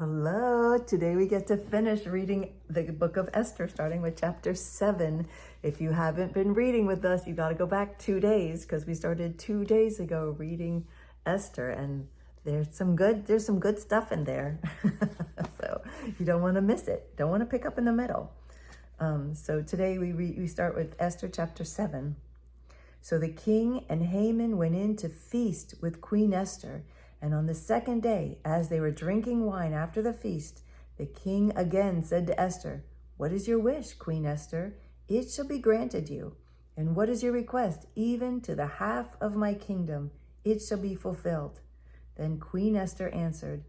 Hello, today we get to finish reading the book of Esther, starting with chapter 7. If you haven't been reading with us, you got to go back 2 days because we started 2 days ago reading Esther, and there's some good stuff in there. So you don't want to miss it. Don't want to pick up in the middle. So today we start with Esther chapter 7. So the king and Haman went in to feast with Queen Esther. And on the second day, as they were drinking wine after the feast, the king again said to Esther, "What is your wish, Queen Esther? It shall be granted you. And what is your request? Even to the half of my kingdom, it shall be fulfilled." Then Queen Esther answered,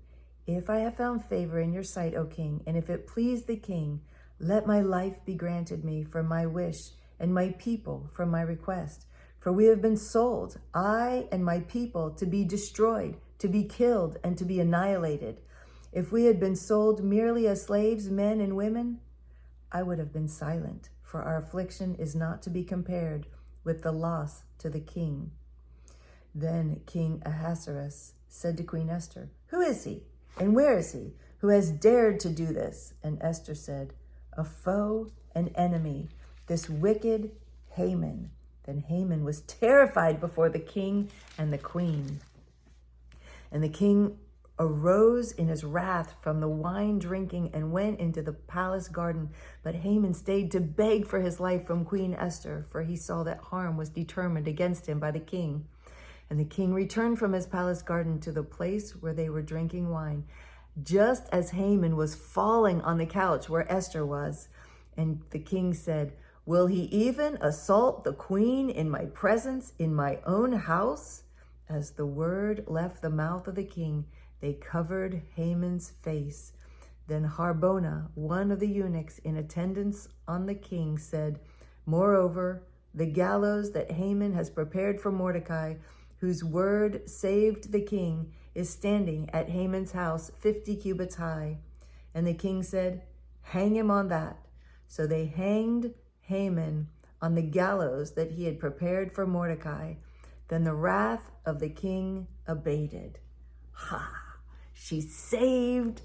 "If I have found favor in your sight, O king, and if it please the king, let my life be granted me for my wish, and my people for my request. For we have been sold, I and my people, to be destroyed, to be killed, and to be annihilated. If we had been sold merely as slaves, men and women, I would have been silent, for our affliction is not to be compared with the loss to the king." Then King Ahasuerus said to Queen Esther, "Who is he, and where is he, who has dared to do this?" And Esther said, "A foe, an enemy, this wicked Haman." Then Haman was terrified before the king and the queen. And the king arose in his wrath from the wine drinking and went into the palace garden. But Haman stayed to beg for his life from Queen Esther, for he saw that harm was determined against him by the king. And the king returned from his palace garden to the place where they were drinking wine, just as Haman was falling on the couch where Esther was. And the king said, "Will he even assault the queen in my presence, in my own house?" As the word left the mouth of the king, they covered Haman's face. Then Harbona, one of the eunuchs in attendance on the king, said, "Moreover, the gallows that Haman has prepared for Mordecai, whose word saved the king, is standing at Haman's house 50 cubits high." And the king said, "Hang him on that." So they hanged Haman on the gallows that he had prepared for Mordecai. Then the wrath of the king abated. She saved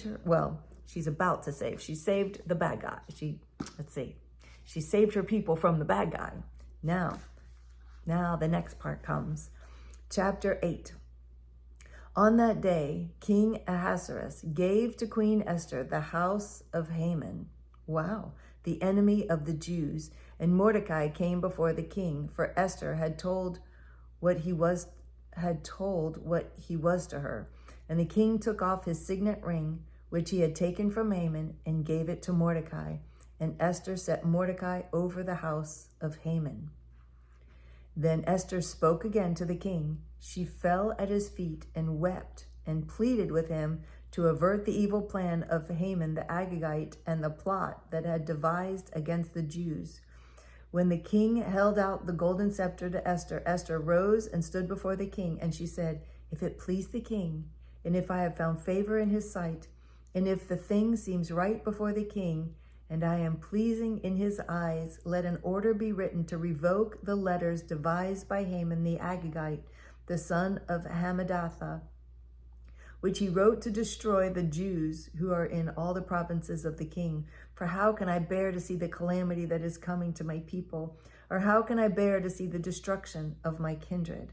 her. Well, she's about to save. She saved the bad guy. She saved her people from the bad guy. Now the next part comes. Chapter 8. On that day, King Ahasuerus gave to Queen Esther the house of Haman. Wow. The enemy of the Jews, and Mordecai came before the king, for Esther had told what he was to her. And the king took off his signet ring, which he had taken from Haman, and gave it to Mordecai. And Esther set Mordecai over the house of Haman. Then Esther spoke again to the king. She fell at his feet and wept and pleaded with him to avert the evil plan of Haman the Agagite and the plot that had devised against the Jews. When the king held out the golden scepter to Esther, Esther rose and stood before the king, and she said, "If it please the king, and if I have found favor in his sight, and if the thing seems right before the king, and I am pleasing in his eyes, let an order be written to revoke the letters devised by Haman the Agagite, the son of Hammedatha, which he wrote to destroy the Jews who are in all the provinces of the king. For how can I bear to see the calamity that is coming to my people? Or how can I bear to see the destruction of my kindred?"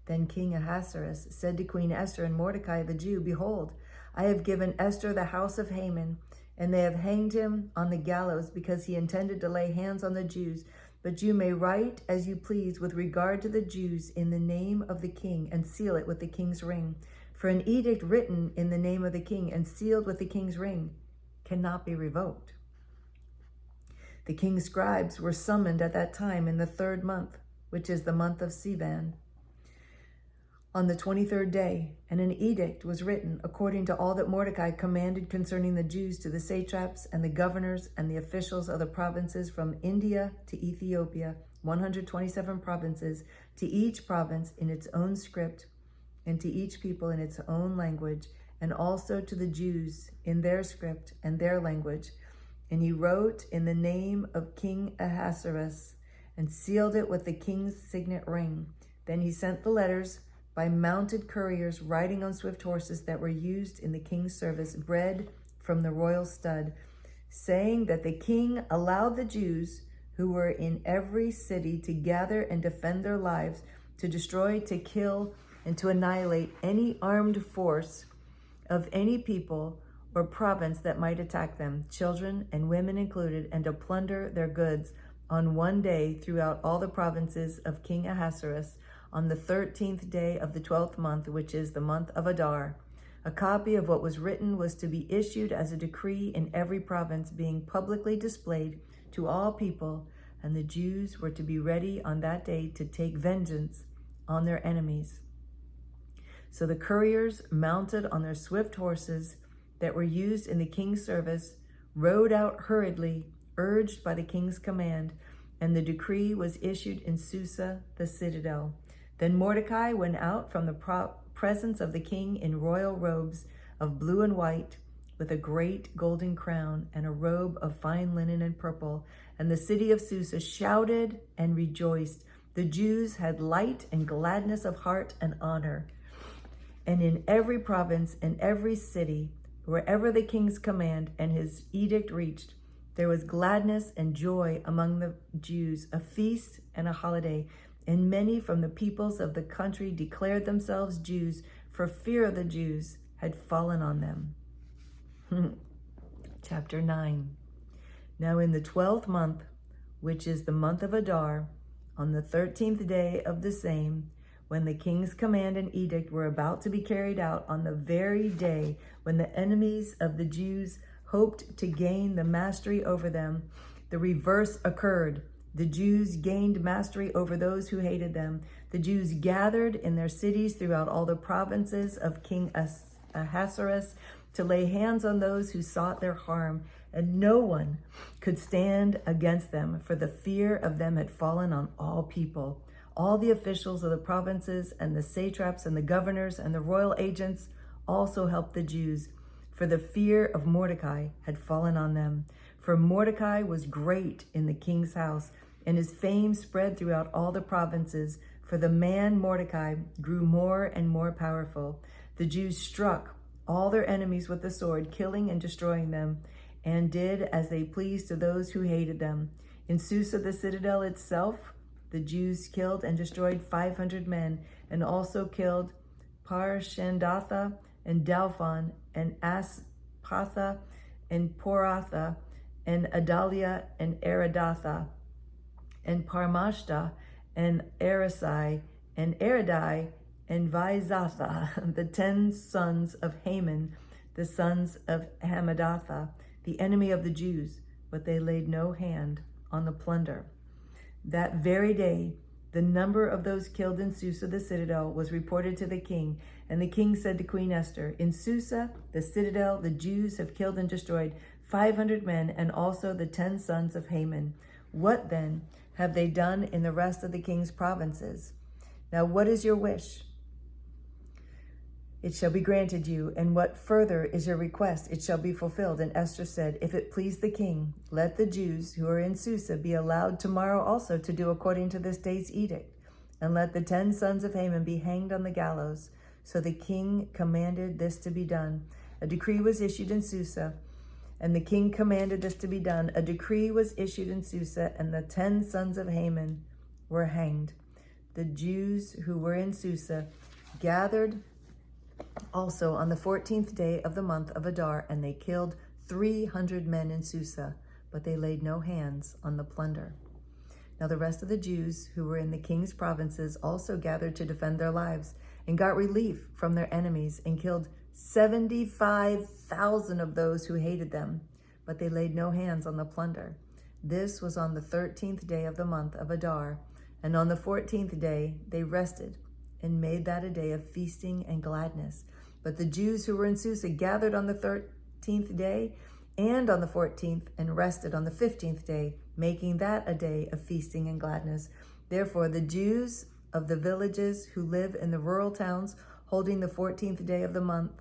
Then King Ahasuerus said to Queen Esther and Mordecai the Jew, "Behold, I have given Esther the house of Haman, and they have hanged him on the gallows because he intended to lay hands on the Jews. But you may write as you please with regard to the Jews in the name of the king, and seal it with the king's ring. For an edict written in the name of the king and sealed with the king's ring cannot be revoked." The king's scribes were summoned at that time in the 3rd month, which is the month of Sivan, on the 23rd day, and an edict was written according to all that Mordecai commanded concerning the Jews to the satraps and the governors and the officials of the provinces from India to Ethiopia, 127 provinces, to each province in its own script, and to each people in its own language, and also to the Jews in their script and their language. And he wrote in the name of King Ahasuerus and sealed it with the king's signet ring. Then he sent the letters by mounted couriers riding on swift horses that were used in the king's service, bred from the royal stud, saying that the king allowed the Jews who were in every city to gather and defend their lives, to destroy, to kill, and to annihilate any armed force of any people or province that might attack them, children and women included, and to plunder their goods on one day throughout all the provinces of King Ahasuerus, on the 13th day of the 12th month, which is the month of Adar. A copy of what was written was to be issued as a decree in every province, being publicly displayed to all people, and the Jews were to be ready on that day to take vengeance on their enemies. So the couriers, mounted on their swift horses that were used in the king's service, rode out hurriedly, urged by the king's command, and the decree was issued in Susa, the citadel. Then Mordecai went out from the presence of the king in royal robes of blue and white, with a great golden crown and a robe of fine linen and purple. And the city of Susa shouted and rejoiced. The Jews had light and gladness of heart and honor. And in every province and every city, wherever the king's command and his edict reached, there was gladness and joy among the Jews, a feast and a holiday. And many from the peoples of the country declared themselves Jews, for fear of the Jews had fallen on them. Chapter 9. Now in the 12th month, which is the month of Adar, on the 13th day of the same, when the king's command and edict were about to be carried out, on the very day when the enemies of the Jews hoped to gain the mastery over them, the reverse occurred. The Jews gained mastery over those who hated them. The Jews gathered in their cities throughout all the provinces of King Ahasuerus to lay hands on those who sought their harm, and no one could stand against them, for the fear of them had fallen on all people. All the officials of the provinces and the satraps and the governors and the royal agents also helped the Jews, for the fear of Mordecai had fallen on them. For Mordecai was great in the king's house, and his fame spread throughout all the provinces. For the man Mordecai grew more and more powerful. The Jews struck all their enemies with the sword, killing and destroying them, and did as they pleased to those who hated them. In Susa, the citadel itself, the Jews killed and destroyed 500 men, and also killed Parshandatha and Dalphon and Aspatha and Poratha and Adalia and Aridatha and Parmashta and Arasai and Aradai and Vaizatha, the 10 sons of Haman, the sons of Hamadatha, the enemy of the Jews, but they laid no hand on the plunder. That very day, the number of those killed in Susa, the citadel, was reported to the king. And the king said to Queen Esther, in Susa, the citadel, the Jews have killed and destroyed 500 men, and also the 10 sons of Haman. What then have they done in the rest of the king's provinces? Now what is your wish? It shall be granted you. And what further is your request? It shall be fulfilled. And Esther said, if it please the king, let the Jews who are in Susa be allowed tomorrow also to do according to this day's edict. And let the 10 sons of Haman be hanged on the gallows. So the king commanded this to be done. A decree was issued in Susa, and the king commanded this to be done. A decree was issued in Susa, and the 10 sons of Haman were hanged. The Jews who were in Susa gathered also on the 14th day of the month of Adar, and they killed 300 men in Susa, but they laid no hands on the plunder. Now the rest of the Jews who were in the king's provinces also gathered to defend their lives, and got relief from their enemies, and killed 75,000 of those who hated them, but they laid no hands on the plunder. This was on the 13th day of the month of Adar, and on the 14th day they rested, and made that a day of feasting and gladness. But the Jews who were in Susa gathered on the 13th day and on the 14th, and rested on the 15th day, making that a day of feasting and gladness. Therefore the Jews of the villages who live in the rural towns hold the 14th day of the month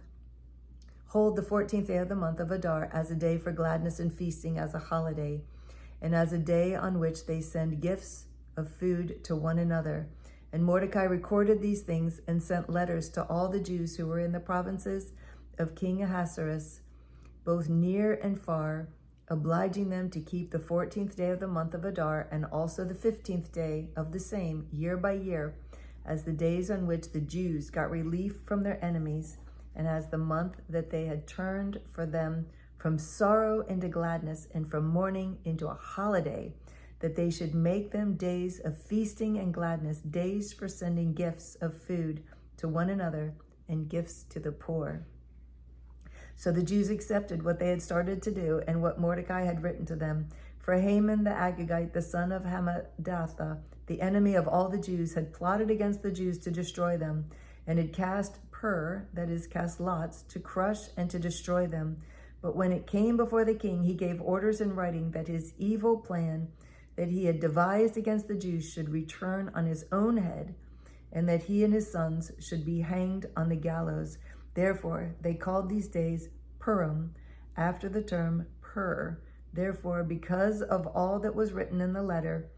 of Adar as a day for gladness and feasting, as a holiday, and as a day on which they send gifts of food to one another. And Mordecai recorded these things and sent letters to all the Jews who were in the provinces of King Ahasuerus, both near and far, obliging them to keep the 14th day of the month of Adar and also the 15th day of the same, year by year, as the days on which the Jews got relief from their enemies, and as the month that they had turned for them from sorrow into gladness and from mourning into a holiday, that they should make them days of feasting and gladness, days for sending gifts of food to one another and gifts to the poor. So the Jews accepted what they had started to do and what Mordecai had written to them. For Haman the Agagite, the son of Hammedatha, the enemy of all the Jews, had plotted against the Jews to destroy them, and had cast that is, cast lots, to crush and to destroy them. But when it came before the king, he gave orders in writing that his evil plan that he had devised against the Jews should return on his own head, and that he and his sons should be hanged on the gallows. Therefore, they called these days Purim, after the term Pur. Therefore, because of all that was written in the letter,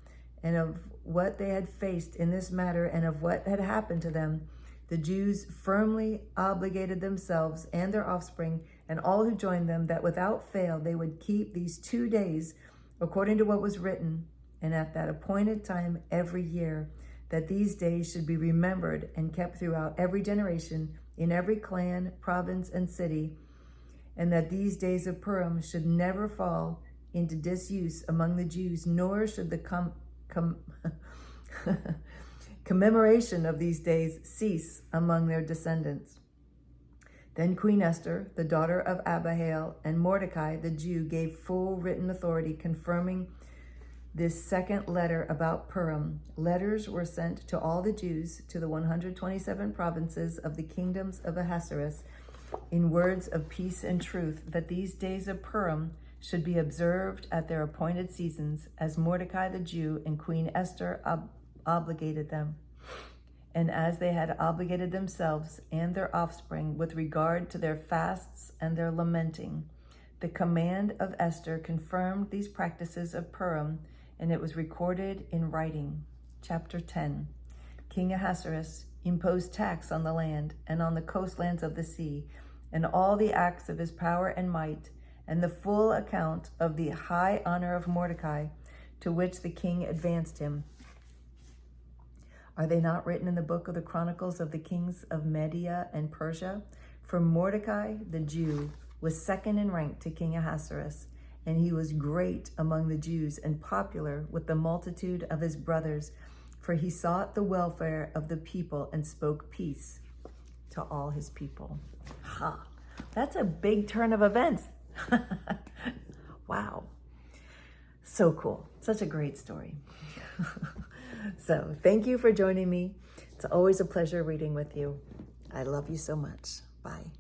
and of what they had faced in this matter, and of what had happened to them, the Jews firmly obligated themselves and their offspring and all who joined them that without fail they would keep these 2 days according to what was written, and at that appointed time every year, that these days should be remembered and kept throughout every generation, in every clan, province, and city, and that these days of Purim should never fall into disuse among the Jews, nor should the commemoration of these days cease among their descendants. Then Queen Esther, the daughter of Abihail, and Mordecai the Jew gave full written authority confirming this second letter about Purim. Letters were sent to all the Jews, to the 127 provinces of the kingdoms of Ahasuerus, in words of peace and truth, that these days of Purim should be observed at their appointed seasons, as Mordecai the Jew and Queen Esther obligated them, and as they had obligated themselves and their offspring with regard to their fasts and their lamenting. The command of Esther confirmed these practices of Purim, and it was recorded in writing. Chapter 10. King Ahasuerus imposed tax on the land and on the coastlands of the sea, and all the acts of his power and might, and the full account of the high honor of Mordecai, to which the king advanced him. Are they not written in the book of the Chronicles of the kings of Media and Persia? For Mordecai the Jew was second in rank to King Ahasuerus, and he was great among the Jews and popular with the multitude of his brothers, for he sought the welfare of the people and spoke peace to all his people. Ha! That's a big turn of events. Wow. So cool. Such a great story. So thank you for joining me. It's always a pleasure reading with you. I love you so much. Bye.